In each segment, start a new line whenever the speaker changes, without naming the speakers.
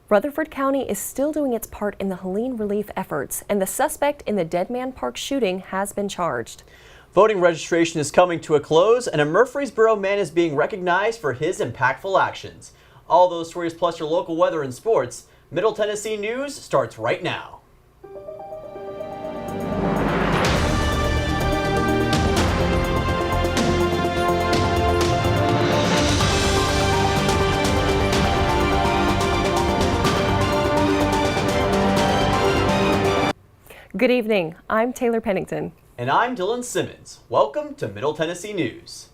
Rutherford County is still doing its part in the Helene relief efforts, and the suspect in the Dead Man Park shooting has been charged.
Voting registration is coming to a close, and a Murfreesboro man is being recognized for his impactful actions. All those stories plus your local weather and sports. Middle Tennessee News starts right now.
Good evening, I'm Taylor Pennington.
And I'm Dylan Simmons. Welcome to Middle Tennessee News.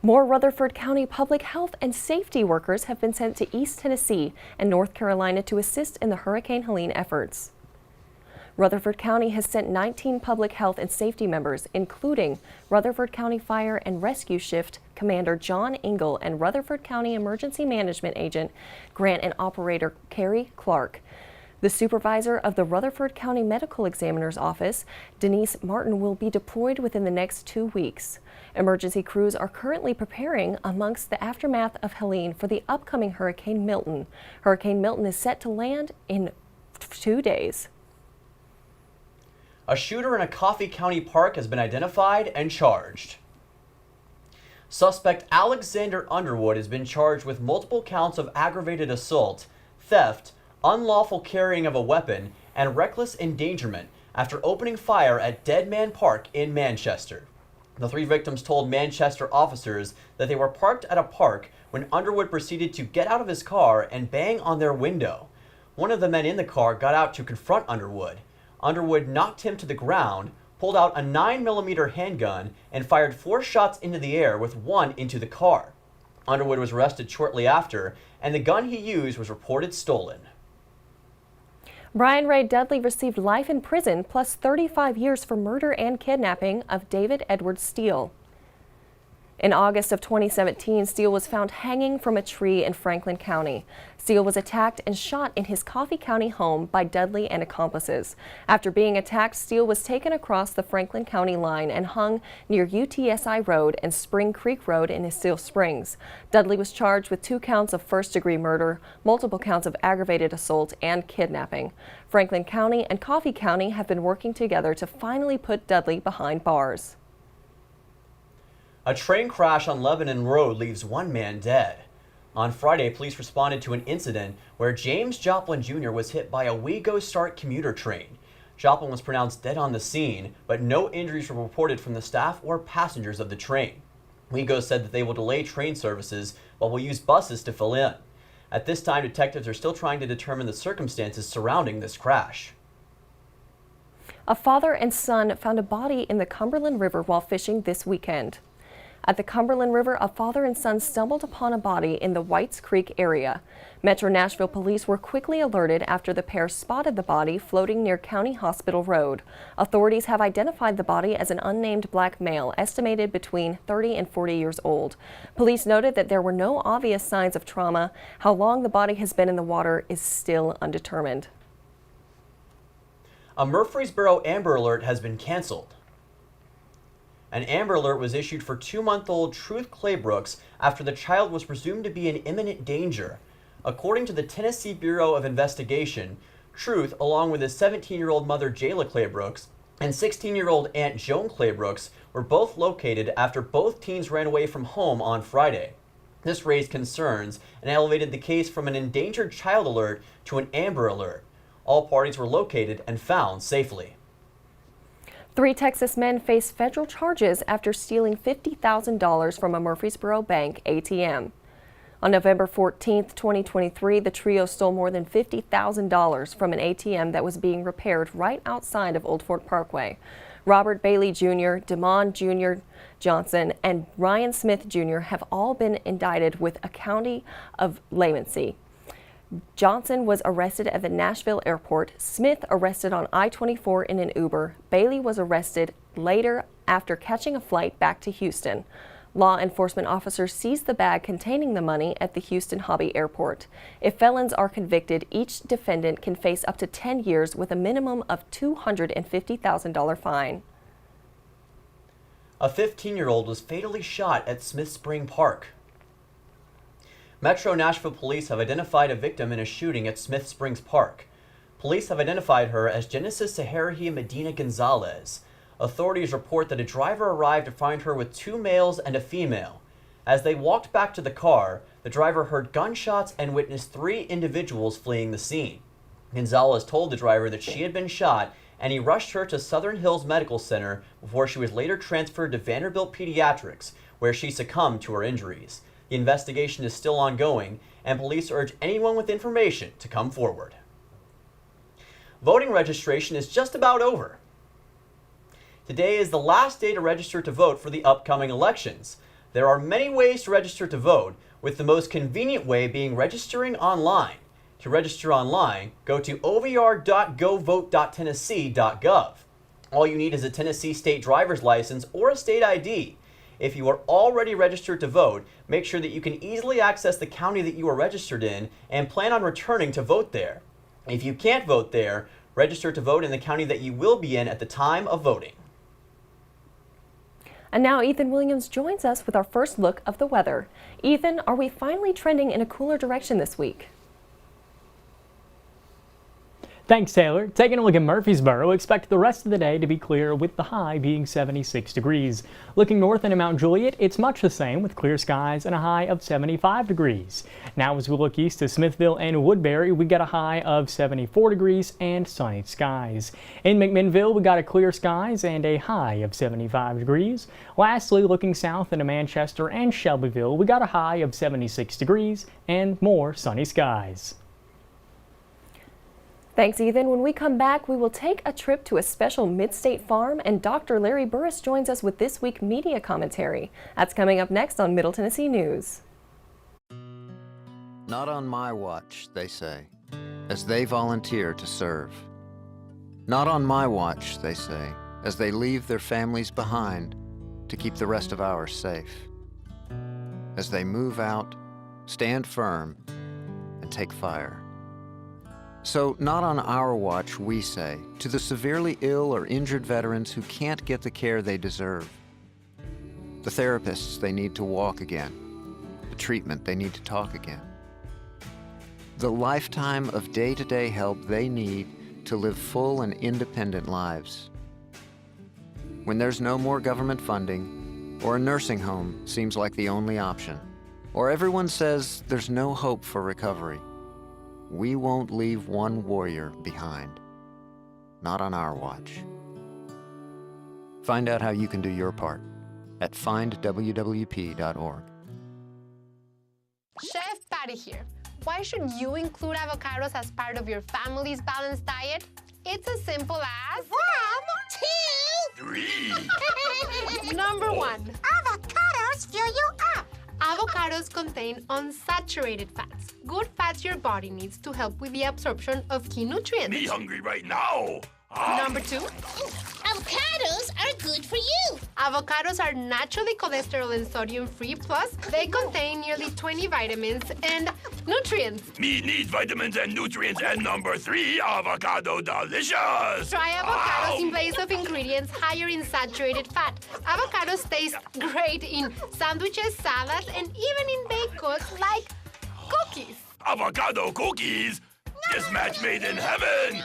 More Rutherford County public health and safety workers have been sent to East Tennessee and North Carolina to assist in the Hurricane Helene efforts. Rutherford County has sent 19 public health and safety members, including Rutherford County Fire and Rescue Shift Commander John Engel and Rutherford County Emergency Management Agent Grant and Operator Carrie Clark. The supervisor of the Rutherford County Medical Examiner's Office, Denise Martin, will be deployed within the next 2 weeks. Emergency crews are currently preparing amongst the aftermath of Helene for the upcoming Hurricane Milton. Hurricane Milton is set to land in 2 days.
A shooter in a Coffee County park has been identified and charged. Suspect Alexander Underwood has been charged with multiple counts of aggravated assault, theft, unlawful carrying of a weapon, and reckless endangerment after opening fire at Dead Man Park in Manchester. The 3 victims told Manchester officers that they were parked at a park when Underwood proceeded to get out of his car and bang on their window. One of the men in the car got out to confront Underwood. Underwood knocked him to the ground, pulled out a 9mm handgun, and fired 4 shots into the air with 1 into the car. Underwood was arrested shortly after, and the gun he used was reported stolen.
Brian Ray Dudley received life in prison plus 35 years for murder and kidnapping of David Edward Steele. In August of 2017, Steele was found hanging from a tree in Franklin County. Steele was attacked and shot in his Coffee County home by Dudley and accomplices. After being attacked, Steele was taken across the Franklin County line and hung near UTSI Road and Spring Creek Road in Estill Springs. Dudley was charged with 2 counts of first-degree murder, multiple counts of aggravated assault, and kidnapping. Franklin County and Coffee County have been working together to finally put Dudley behind bars.
A train crash on Lebanon Road leaves 1 man dead. On Friday, police responded to an incident where James Joplin Jr. was hit by a WeGo Start commuter train. Joplin was pronounced dead on the scene, but no injuries were reported from the staff or passengers of the train. WeGo said that they will delay train services but will use buses to fill in. At this time, detectives are still trying to determine the circumstances surrounding this crash.
A father and son found a body in the Cumberland River while fishing this weekend. At the Cumberland River, a father and son stumbled upon a body in the Whites Creek area. Metro Nashville police were quickly alerted after the pair spotted the body floating near County Hospital Road. Authorities have identified the body as an unnamed black male, estimated between 30 and 40 years old. Police noted that there were no obvious signs of trauma. How long the body has been in the water is still undetermined.
A Murfreesboro Amber Alert has been canceled. An Amber Alert was issued for 2-month-old Truth Claybrooks after the child was presumed to be in imminent danger. According to the Tennessee Bureau of Investigation, Truth, along with his 17-year-old mother Jayla Claybrooks and 16-year-old Aunt Joan Claybrooks, were both located after both teens ran away from home on Friday. This raised concerns and elevated the case from an endangered child alert to an Amber Alert. All parties were located and found safely.
3 Texas men face federal charges after stealing $50,000 from a Murfreesboro bank ATM. On November 14, 2023, the trio stole more than $50,000 from an ATM that was being repaired right outside of Old Fort Parkway. Robert Bailey Jr., Demond Jr. Johnson, and Ryan Smith Jr. have all been indicted with a county of leniency. Johnson was arrested at the Nashville airport, Smith arrested on I-24 in an Uber. Bailey was arrested later after catching a flight back to Houston. Law enforcement officers seized the bag containing the money at the Houston Hobby Airport. If felons are convicted, each defendant can face up to 10 years with a minimum of $250,000 fine.
A 15-year-old was fatally shot at Smith Spring Park. Metro Nashville police have identified a victim in a shooting at Smith Springs Park. Police have identified her as Genesis Saharahi Medina Gonzalez. Authorities report that a driver arrived to find her with 2 males and a female. As they walked back to the car, the driver heard gunshots and witnessed 3 individuals fleeing the scene. Gonzalez told the driver that she had been shot, and he rushed her to Southern Hills Medical Center before she was later transferred to Vanderbilt Pediatrics, where she succumbed to her injuries. The investigation is still ongoing, and police urge anyone with information to come forward. Voting registration is just about over. Today is the last day to register to vote for the upcoming elections. There are many ways to register to vote, with the most convenient way being registering online. To register online, go to ovr.govote.tennessee.gov. All you need is a Tennessee state driver's license or a state ID. If you are already registered to vote, make sure that you can easily access the county that you are registered in and plan on returning to vote there. If you can't vote there, register to vote in the county that you will be in at the time of voting.
And now Ethan Williams joins us with our first look of the weather. Ethan, are we finally trending in a cooler direction this week?
Thanks, Taylor. Taking a look at Murfreesboro, expect the rest of the day to be clear with the high being 76 degrees. Looking north into Mount Juliet, it's much the same with clear skies and a high of 75 degrees. Now as we look east to Smithville and Woodbury, we got a high of 74 degrees and sunny skies. In McMinnville, we got a clear skies and a high of 75 degrees. Lastly, looking south into Manchester and Shelbyville, we got a high of 76 degrees and more sunny skies.
Thanks, Ethan. When we come back, we will take a trip to a special Mid-State farm, and Dr. Larry Burris joins us with This Week media commentary. That's coming up next on Middle Tennessee News.
Not on my watch, they say, as they volunteer to serve. Not on my watch, they say, as they leave their families behind to keep the rest of ours safe. As they move out, stand firm, and take fire. So, not on our watch, we say, to the severely ill or injured veterans who can't get the care they deserve, the therapists they need to walk again, the treatment they need to talk again, the lifetime of day-to-day help they need to live full and independent lives. When there's no more government funding, or a nursing home seems like the only option, or everyone says there's no hope for recovery, we won't leave one warrior behind. Not on our watch. Find out how you can do your part at findwwp.org.
Chef Patty here. Why should you include avocados as part of your family's balanced diet? It's as simple as 1, 2, 3. Number 1.
Avocados fill you up.
Avocados contain unsaturated fats, good fats your body needs to help with the absorption of key nutrients.
Me hungry right now.
Number 2.
Avocados are good for you.
Avocados are naturally cholesterol and sodium free, plus they contain nearly 20 vitamins and nutrients.
Me need vitamins and nutrients. And number 3, avocado delicious.
Try avocados in place of ingredients higher in saturated fat. Avocados taste great in sandwiches, salads, and even in baked goods like cookies.
Avocado cookies. This match made in heaven.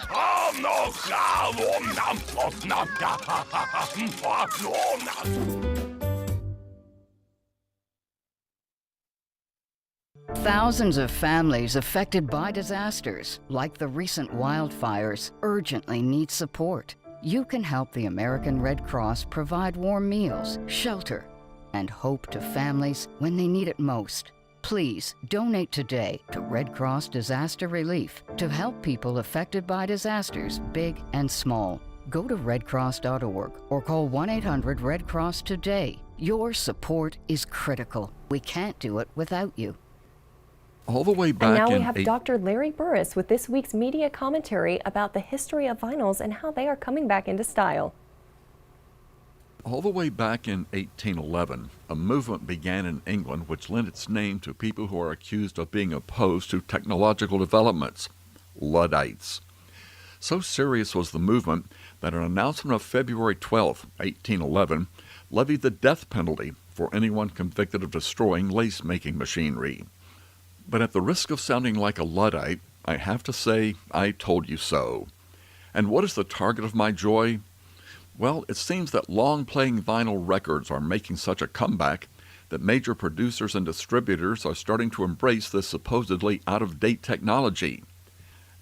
Thousands of families affected by disasters, like the recent wildfires, urgently need support. You can help the American Red Cross provide warm meals, shelter, and hope to families when they need it most. Please donate today to Red Cross Disaster Relief to help people affected by disasters, big and small. Go to redcross.org or call 1-800-RED-CROSS today. Your support is critical. We can't do it without you.
All the way back
and now we have Dr. Larry Burris with this week's media commentary about the history of vinyls and how they are coming back into style.
All the way back in 1811, a movement began in England which lent its name to people who are accused of being opposed to technological developments, Luddites. So serious was the movement that an announcement of February 12, 1811, levied the death penalty for anyone convicted of destroying lace-making machinery. But at the risk of sounding like a Luddite, I have to say, I told you so. And what is the target of my joy? Well, it seems that long-playing vinyl records are making such a comeback that major producers and distributors are starting to embrace this supposedly out-of-date technology.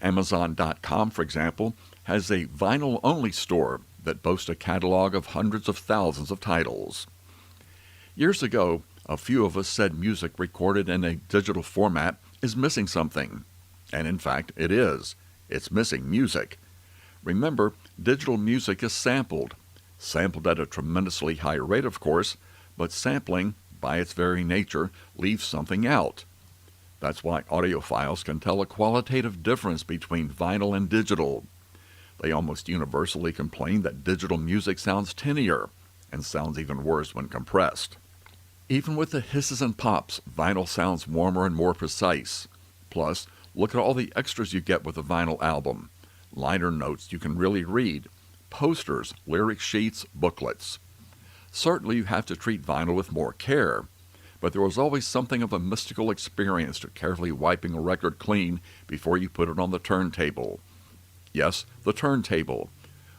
Amazon.com, for example, has a vinyl-only store that boasts a catalog of hundreds of thousands of titles. Years ago, a few of us said music recorded in a digital format is missing something. And in fact, it is. It's missing music. Remember, digital music is sampled at a tremendously high rate, of course, but sampling, by its very nature, leaves something out. That's why audiophiles can tell a qualitative difference between vinyl and digital. They almost universally complain that digital music sounds tinnier and sounds even worse when compressed. Even with the hisses and pops, vinyl sounds warmer and more precise. Plus, look at all the extras you get with a vinyl album. Liner notes you can really read, posters, lyric sheets, booklets. Certainly you have to treat vinyl with more care, but there was always something of a mystical experience to carefully wiping a record clean before you put it on the turntable. Yes, the turntable.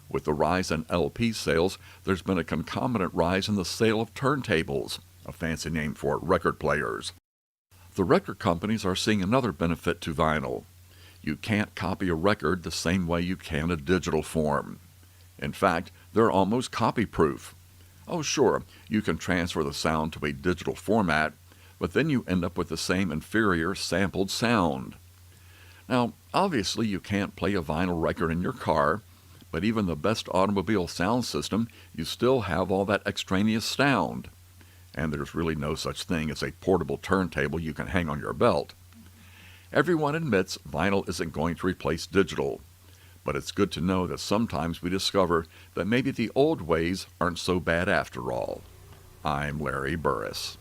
With the rise in LP sales, there's been a concomitant rise in the sale of turntables, a fancy name for record players. The record companies are seeing another benefit to vinyl. You can't copy a record the same way you can a digital form. In fact, they're almost copy-proof. Oh, sure, you can transfer the sound to a digital format, but then you end up with the same inferior sampled sound. Now, obviously you can't play a vinyl record in your car, but even the best automobile sound system, you still have all that extraneous sound. And there's really no such thing as a portable turntable you can hang on your belt. Everyone admits vinyl isn't going to replace digital, but it's good to know that sometimes we discover that maybe the old ways aren't so bad after all. I'm Larry Burris.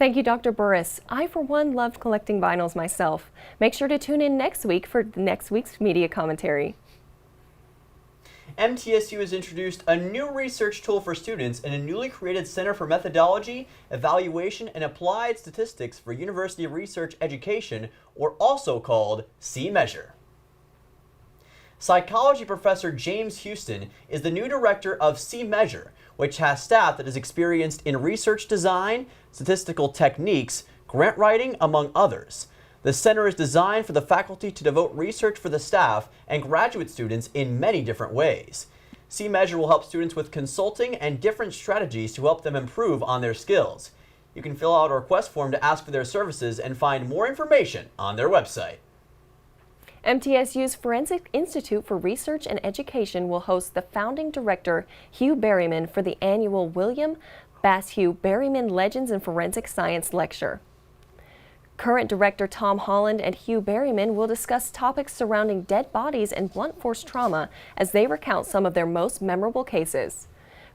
Thank you, Dr. Burris. I, for one, love collecting vinyls myself. Make sure to tune in next week for next week's media commentary.
MTSU has introduced a new research tool for students in a newly created Center for Methodology, Evaluation, and Applied Statistics for University Research Education, or also called C-Measure. Psychology professor James Houston is the new director of C-Measure, which has staff that is experienced in research design, statistical techniques, grant writing, among others. The center is designed for the faculty to devote research for the staff and graduate students in many different ways. C-Measure will help students with consulting and different strategies to help them improve on their skills. You can fill out a request form to ask for their services and find more information on their website.
MTSU's Forensic Institute for Research and Education will host the founding director, Hugh Berryman, for the annual William Bass-Hugh Berryman Legends in Forensic Science Lecture. Current director Tom Holland and Hugh Berryman will discuss topics surrounding dead bodies and blunt force trauma as they recount some of their most memorable cases.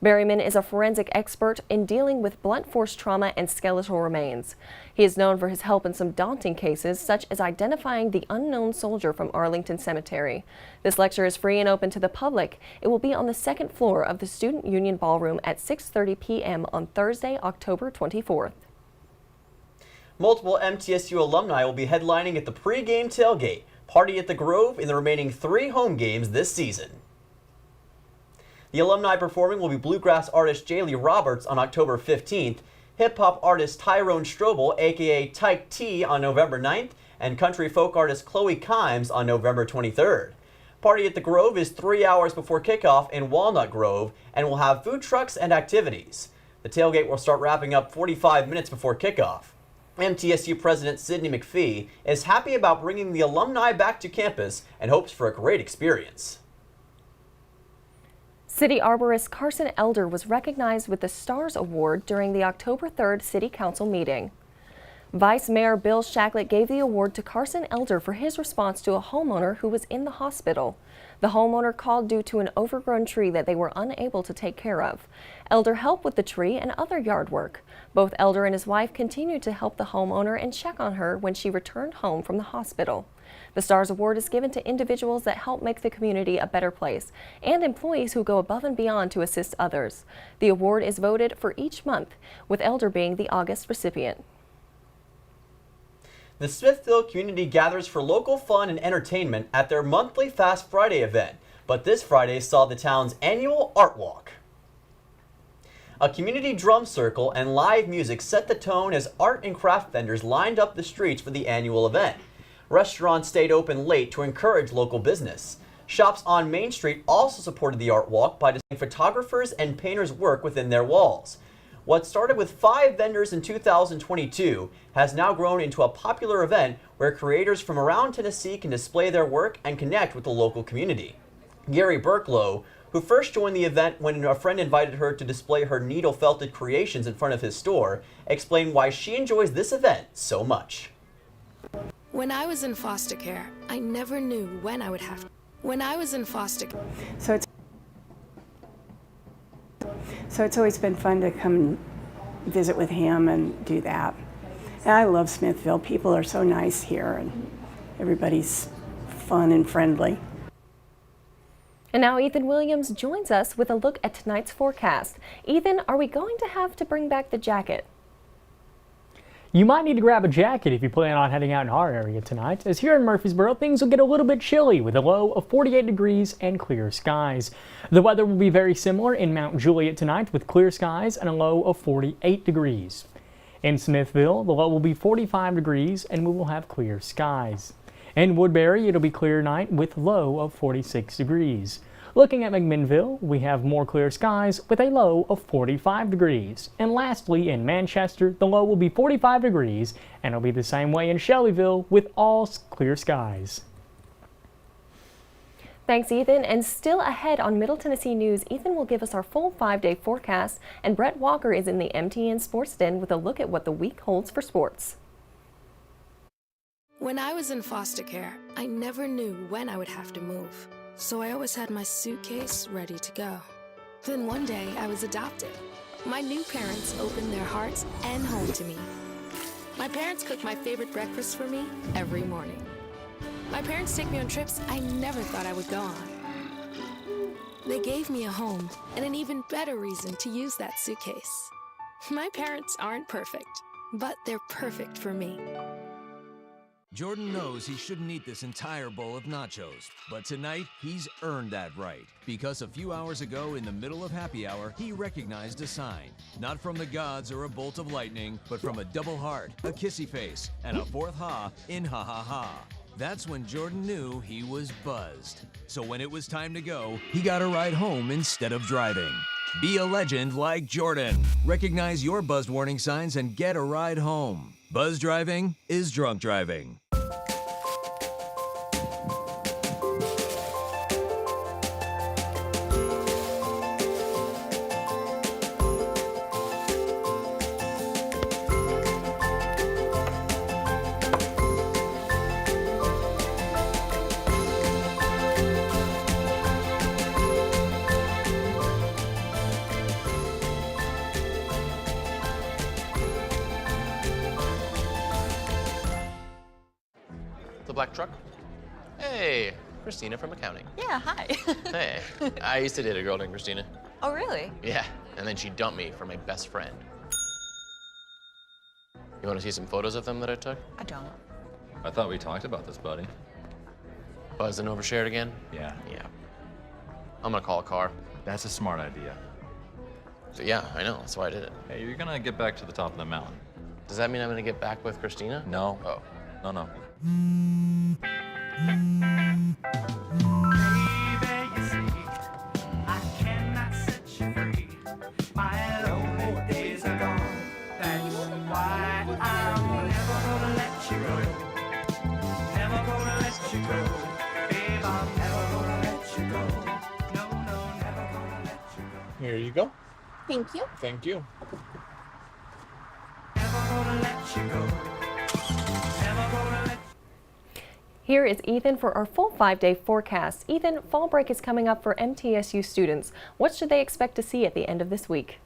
Berryman is a forensic expert in dealing with blunt force trauma and skeletal remains. He is known for his help in some daunting cases, such as identifying the unknown soldier from Arlington Cemetery. This lecture is free and open to the public. It will be on the second floor of the Student Union Ballroom at 6:30 p.m. on Thursday, October 24th.
Multiple MTSU alumni will be headlining at the pre-game tailgate, Party at the Grove, in the remaining 3 home games this season. The alumni performing will be bluegrass artist Jaylee Roberts on October 15th, hip-hop artist Tyrone Strobel, aka Tyke T, on November 9th, and country folk artist Chloe Kimes on November 23rd. Party at the Grove is 3 hours before kickoff in Walnut Grove and will have food trucks and activities. The tailgate will start wrapping up 45 minutes before kickoff. MTSU President Sidney McPhee is happy about bringing the alumni back to campus and hopes for a great experience.
City arborist Carson Elder was recognized with the STARS Award during the October 3rd City Council meeting. Vice Mayor Bill Shacklett gave the award to Carson Elder for his response to a homeowner who was in the hospital. The homeowner called due to an overgrown tree that they were unable to take care of. Elder helped with the tree and other yard work. Both Elder and his wife continued to help the homeowner and check on her when she returned home from the hospital. The STARS Award is given to individuals that help make the community a better place and employees who go above and beyond to assist others. The award is voted for each month, with Elder being the August recipient.
The Smithville community gathers for local fun and entertainment at their monthly Fast Friday event, but this Friday saw the town's annual Art Walk. A community drum circle and live music set the tone as art and craft vendors lined up the streets for the annual event. Restaurants stayed open late to encourage local business. Shops on Main Street also supported the Art Walk by displaying photographers and painters' work within their walls. What started with 5 vendors in 2022 has now grown into a popular event where creators from around Tennessee can display their work and connect with the local community. Gary Burklow, who first joined the event when a friend invited her to display her needle-felted creations in front of his store, explained why she enjoys this event so much.
When I was in foster care, I never knew when I would have to. When I was in foster care.
So it's always been fun to come and visit with him and do that. And I love Smithville. People are so nice here and everybody's fun and friendly.
And now Ethan Williams joins us with a look at tonight's forecast. Ethan, are we going to have to bring back the jacket?
You might need to grab a jacket if you plan on heading out in our area tonight, as here in Murfreesboro, things will get a little bit chilly with a low of 48 degrees and clear skies. The weather will be very similar in Mount Juliet tonight with clear skies and a low of 48 degrees. In Smithville, the low will be 45 degrees and we will have clear skies. In Woodbury, it'll be clear night with low of 46 degrees. Looking at McMinnville, we have more clear skies with a low of 45 degrees. And lastly, in Manchester, the low will be 45 degrees, and it'll be the same way in Shelbyville with all clear skies.
Thanks, Ethan. And still ahead on Middle Tennessee News, Ethan will give us our full 5-day forecast, and Brett Walker is in the MTN Sports Den with a look at what the week holds for sports.
When I was in foster care, I never knew when I would have to move. So I always had my suitcase ready to go. Then one day I was adopted. My new parents opened their hearts and home to me. My parents cook my favorite breakfast for me every morning. My parents take me on trips I never thought I would go on. They gave me a home and an even better reason to use that suitcase. My parents aren't perfect, but they're perfect for me.
Jordan knows he shouldn't eat this entire bowl of nachos, but tonight he's earned that right. Because a few hours ago in the middle of happy hour, he recognized a sign. Not from the gods or a bolt of lightning, but from a double heart, a kissy face, and a fourth ha in ha ha ha. That's when Jordan knew he was buzzed. So when it was time to go, he got a ride home instead of driving. Be a legend like Jordan. Recognize your buzzed warning signs and get a ride home. Buzz driving is drunk driving.
The black truck? Hey, Christina from accounting.
Yeah, hi.
Hey, I used to date a girl named Christina.
Oh, really?
Yeah, and then she dumped me for my best friend. You want to see some photos of them that I took?
I don't.
I thought we talked about this, buddy.
Buzzed and overshared again?
Yeah.
Yeah. I'm gonna call a car.
That's a smart idea.
So yeah, I know, that's why I did it.
Hey, you're gonna get back to the top of the mountain.
Does that mean I'm gonna get back with Christina?
No.
Oh.
No.
Here you go.
Thank you.
Thank you.
Here is Ethan for our full 5-day forecast. Ethan, fall break is coming up for MTSU students. What should they expect to see at the end of this week?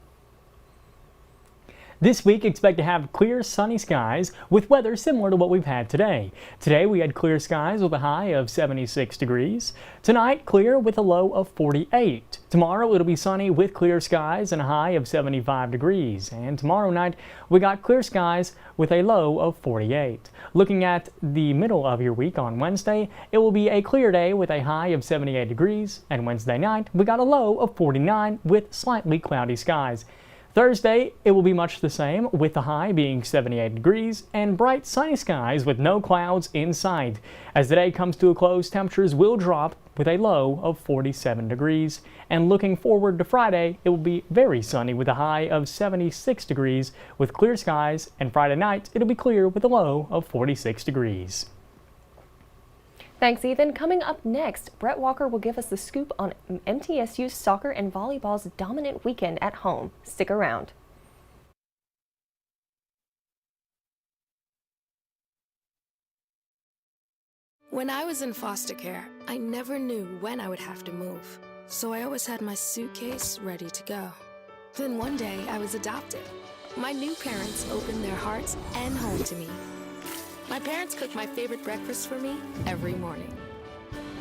This week, expect to have clear, sunny skies with weather similar to what we've had today. Today, we had clear skies with a high of 76 degrees. Tonight, clear with a low of 48. Tomorrow, it'll be sunny with clear skies and a high of 75 degrees. And tomorrow night, we got clear skies with a low of 48. Looking at the middle of your week on Wednesday, it will be a clear day with a high of 78 degrees. And Wednesday night, we got a low of 49 with slightly cloudy skies. Thursday, it will be much the same, with the high being 78 degrees and bright sunny skies with no clouds in sight. As the day comes to a close, temperatures will drop with a low of 47 degrees. And looking forward to Friday, it will be very sunny with a high of 76 degrees with clear skies, and Friday night, it'll be clear with a low of 46 degrees.
Thanks, Ethan. Coming up next, Brett Walker will give us the scoop on MTSU's soccer and volleyball's dominant weekend at home. Stick around.
When I was in foster care, I never knew when I would have to move. So I always had my suitcase ready to go. Then one day I was adopted. My new parents opened their hearts and home to me. My parents cook my favorite breakfast for me every morning.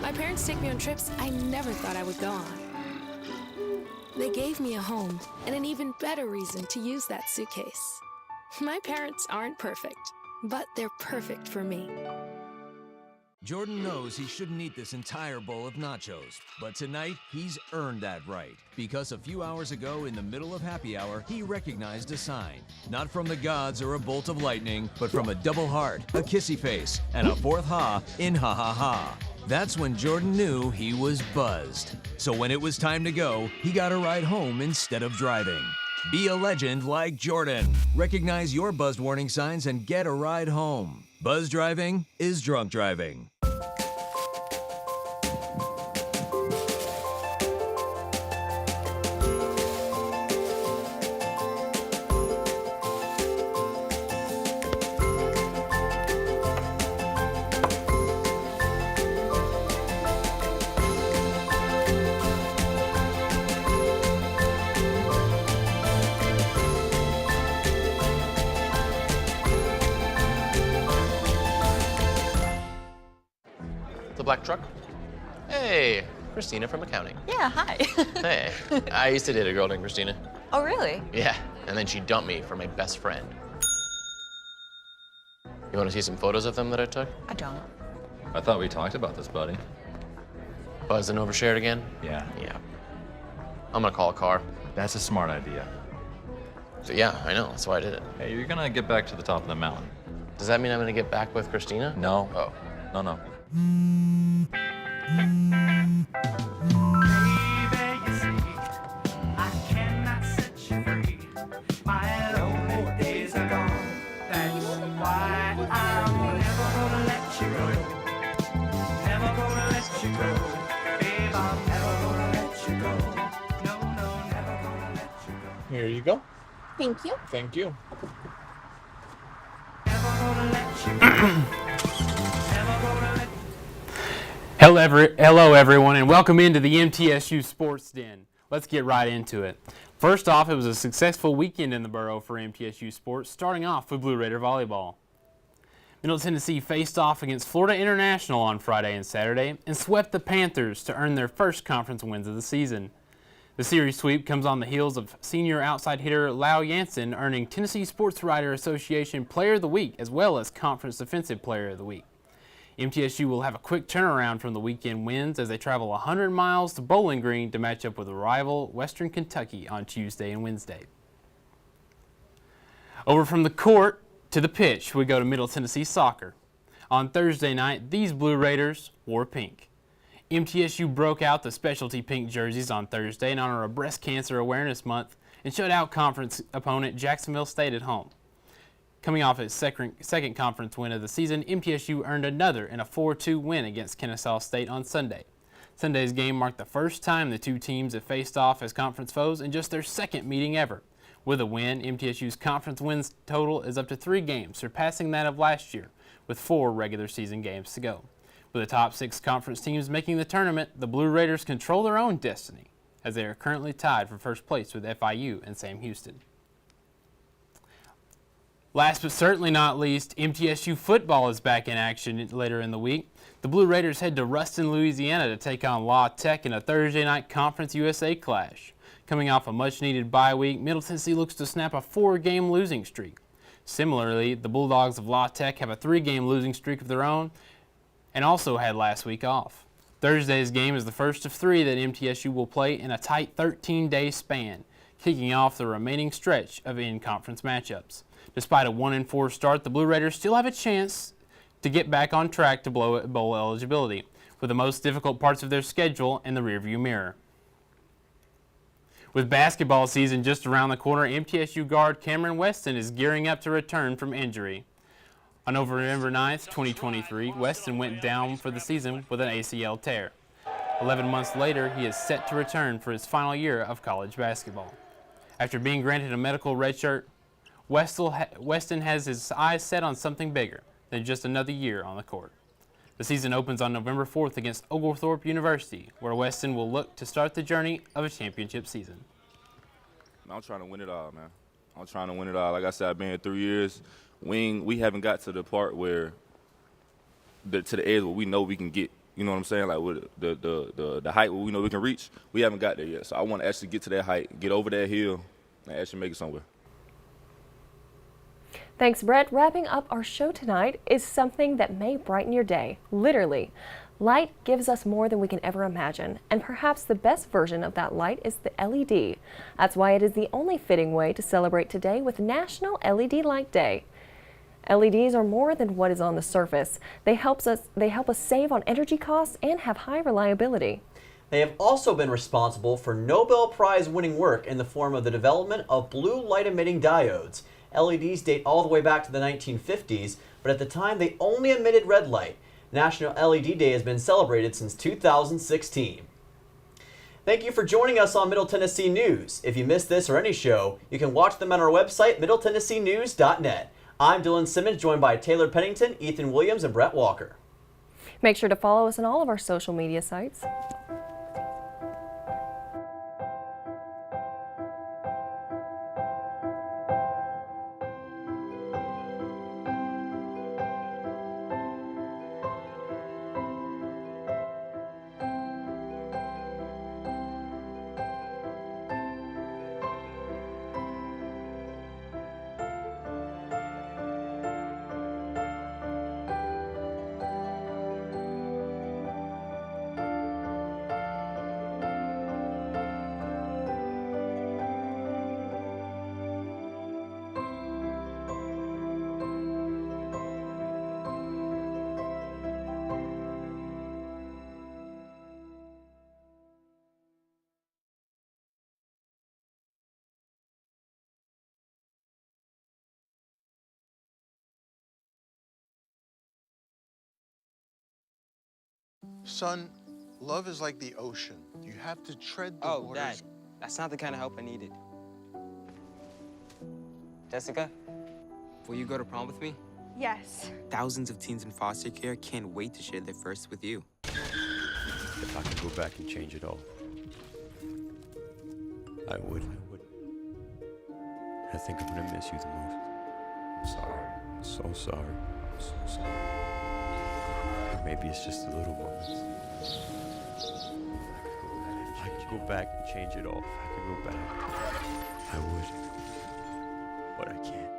My parents take me on trips I never thought I would go on. They gave me a home and an even better reason to use that suitcase. My parents aren't perfect, but they're perfect for me.
Jordan knows he shouldn't eat this entire bowl of nachos, but tonight he's earned that right. Because a few hours ago in the middle of happy hour, he recognized a sign. Not from the gods or a bolt of lightning, but from a double heart, a kissy face, and a fourth ha in ha ha ha. That's when Jordan knew he was buzzed. So when it was time to go, he got a ride home instead of driving. Be a legend like Jordan. Recognize your buzzed warning signs and get a ride home. Buzz driving is drunk driving.
The black truck? Hey, Christina from accounting.
Yeah, hi.
Hey, I used to date a girl named Christina.
Oh, really?
Yeah, and then she dumped me for my best friend. You want to see some photos of them that I took?
I don't.
I thought we talked about this, buddy.
Buzzed and overshared again?
Yeah.
Yeah. I'm gonna call a car.
That's a smart idea.
So yeah, I know, that's why I did it.
Hey, you're gonna get back to the top of the mountain.
Does that mean I'm gonna get back with Christina?
No.
Oh.
No.
Here you go.
Thank you.
Thank you.
Hello everyone, and welcome into the MTSU Sports Den. Let's get right into it. First off, it was a successful weekend in the borough for MTSU Sports, starting off with Blue Raider volleyball. Middle Tennessee faced off against Florida International on Friday and Saturday and swept the Panthers to earn their first conference wins of the season. The series sweep comes on the heels of senior outside hitter Lau Jansen earning Tennessee Sports Writer Association Player of the Week as well as Conference Defensive Player of the Week. MTSU will have a quick turnaround from the weekend wins as they travel 100 miles to Bowling Green to match up with a rival Western Kentucky on Tuesday and Wednesday. Over from the court to the pitch, we go to Middle Tennessee soccer. On Thursday night, these Blue Raiders wore pink. MTSU broke out the specialty pink jerseys on Thursday in honor of Breast Cancer Awareness Month and shut out conference opponent Jacksonville State at home. Coming off its second conference win of the season, MTSU earned another in a 4-2 win against Kennesaw State on Sunday. Sunday's game marked the first time the two teams have faced off as conference foes in just their second meeting ever. With a win, MTSU's conference wins total is up to 3 games, surpassing that of last year, with 4 regular season games to go. With the top 6 conference teams making the tournament, the Blue Raiders control their own destiny, as they are currently tied for first place with FIU and Sam Houston. Last but certainly not least, MTSU football is back in action later in the week. The Blue Raiders head to Ruston, Louisiana to take on La Tech in a Thursday night Conference USA clash. Coming off a much-needed bye week, Middle Tennessee looks to snap a 4-game losing streak. Similarly, the Bulldogs of La Tech have a 3-game losing streak of their own and also had last week off. Thursday's game is the first of 3 that MTSU will play in a tight 13-day span, kicking off the remaining stretch of in-conference matchups. Despite a 1-4 start, the Blue Raiders still have a chance to get back on track to bowl eligibility, with the most difficult parts of their schedule in the rearview mirror. With basketball season just around the corner, MTSU guard Cameron Weston is gearing up to return from injury. On November 9th, 2023, Weston went down for the season with an ACL tear. 11 months later, he is set to return for his final year of college basketball. After being granted a medical redshirt, Weston has his eyes set on something bigger than just another year on the court. The season opens on November 4th against Oglethorpe University, where Weston will look to start the journey of a championship season.
I'm trying to win it all, man. I'm trying to win it all. Like I said, I've been here 3 years. We haven't got to the part where, to the edge where we know we can get. You know what I'm saying? Like with the height where we know we can reach. We haven't got there yet. So I want to actually get to that height, get over that hill, and actually make it somewhere.
Thanks, Brett. Wrapping up our show tonight is something that may brighten your day, literally. Light gives us more than we can ever imagine, and perhaps the best version of that light is the LED. That's why it is the only fitting way to celebrate today with National LED Light Day. LEDs are more than what is on the surface. They help us save on energy costs and have high reliability.
They have also been responsible for Nobel Prize winning work in the form of the development of blue light emitting diodes. LEDs date all the way back to the 1950s, but at the time they only emitted red light. National LED Day has been celebrated since 2016. Thank you for joining us on Middle Tennessee News. If you missed this or any show, you can watch them on our website, middletennesseenews.net. I'm Dylan Simmons, joined by Taylor Pennington, Ethan Williams, and Brett Walker.
Make sure to follow us on all of our social media sites.
Son, love is like the ocean. You have to tread the waters.
Dad, that's not the kind of help I needed. Jessica, will you go to prom with me?
Yes.
Thousands of teens in foster care can't wait to share their first with you.
If I could go back and change it all, I would. I think I'm gonna miss you the most. I'm sorry. I'm so sorry. I'm so sorry. Or maybe it's just the little moments. I could go back and change it all. If I could go back, I would. But I can't.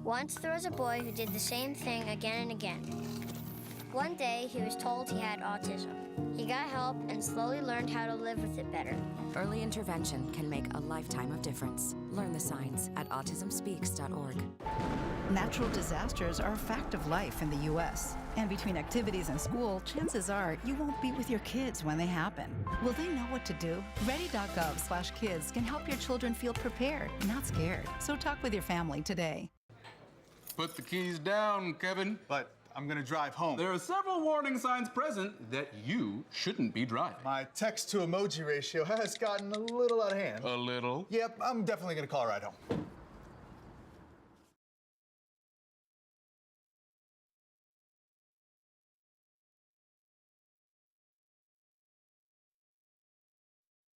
Once there was a boy who did the same thing again and again. One day, he was told he had autism. He got help and slowly learned how to live with it better.
Early intervention can make a lifetime of difference. Learn the signs at autismspeaks.org.
Natural disasters are a fact of life in the U.S. And between activities and school, chances are you won't be with your kids when they happen. Will they know what to do? Ready.gov/kids can help your children feel prepared, not scared. So talk with your family today.
Put the keys down, Kevin.
But I'm gonna drive home.
There are several warning signs present that you shouldn't be driving.
My text to emoji ratio has gotten a little out of hand.
A little?
Yep, I'm definitely gonna call a ride home.